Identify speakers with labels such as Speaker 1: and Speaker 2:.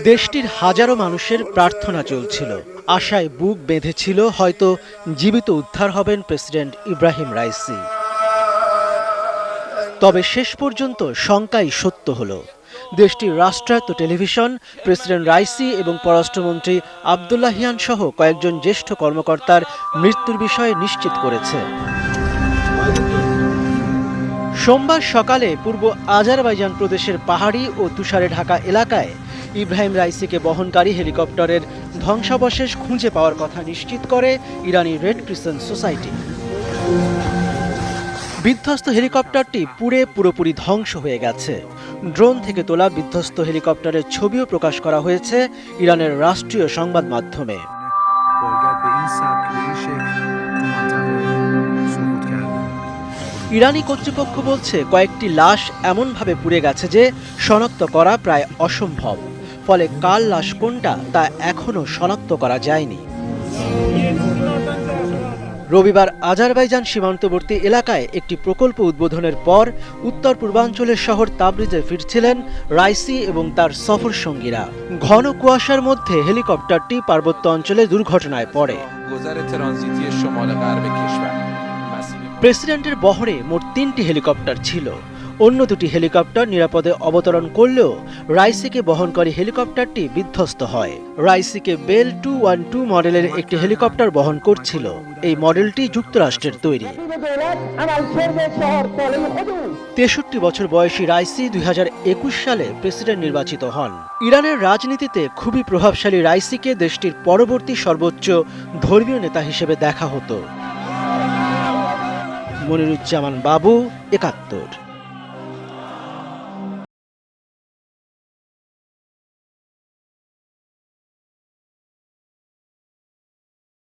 Speaker 1: দেশটির হাজারো মানুষের প্রার্থনা চলছিল, আশায় বুক বেঁধেছিল হয়তো জীবিত উদ্ধার হবেন প্রেসিডেন্ট ইব্রাহিম রাইসি। তবে শেষ পর্যন্ত শঙ্কাই সত্য হলো। দেশটির রাষ্ট্রায়ত্ত টেলিভিশন প্রেসিডেন্ট রাইসি এবং পররাষ্ট্রমন্ত্রী আব্দুল্লাহিয়ান সহ কয়েকজন জ্যেষ্ঠ কর্মকর্তার মৃত্যুর বিষয়ে নিশ্চিত করেছে। সোমবার সকালে পূর্ব আজারবাইজান প্রদেশের পাহাড়ি ও তুষারে ঢাকা এলাকায় ইব্রাহিম রাইসিকে বহনকারী হেলিকপ্টারের ধ্বংসাবশেষ খুঁজে পাওয়ার কথা নিশ্চিত করে ইরানি রেড ক্রিসেন্ট সোসাইটি। বিধ্বস্ত হেলিকপ্টারটি পুরোপুরি ধ্বংস হয়ে গেছে। ড্রোন থেকে তোলা বিধ্বস্ত হেলিকপ্টারের ছবিও প্রকাশ করা হয়েছে ইরানের রাষ্ট্রীয় সংবাদ মাধ্যমে। ইরানি কর্তৃপক্ষ বলছে কয়েকটি লাশ এমনভাবে পুড়ে গেছে যে শনাক্ত করা প্রায় অসম্ভব। ফলে কার লাশ কোনটা তা এখনও শনাক্ত করা যায়নি। রবিবার আজারবাইজান সীমান্তবর্তী এলাকায় একটি প্রকল্প উদ্বোধনের পর উত্তর পূর্বাঞ্চলের শহর তাবরিজে ফিরছিলেন রাইসি এবং তার সফর সঙ্গীরা। ঘন কুয়াশার মধ্যে হেলিকপ্টারটি পার্বত্য অঞ্চলে দুর্ঘটনায় পড়ে। প্রেসিডেন্টের বহরে মোট 3টি হেলিকপ্টার ছিল। অন্য 2টি হেলিকপ্টার নিরাপদে অবতরণ করলেও রাইসিকে বহনকারী হেলিকপ্টারটি বিধ্বস্ত হয়। রাইসিকে বেল 212 মডেলের একটি হেলিকপ্টার বহন করছিল। এই মডেলটি যুক্তরাষ্ট্রের তৈরি। 63 বছর বয়সী রাইসি 2021 সালে প্রেসিডেন্ট নির্বাচিত হন। ইরানের রাজনীতিতে খুবই প্রভাবশালী রাইসিকে দেশটির পরবর্তী সর্বোচ্চ ধর্মীয় নেতা হিসেবে দেখা হতো। মনিরুজ্জামান বাবু, 71।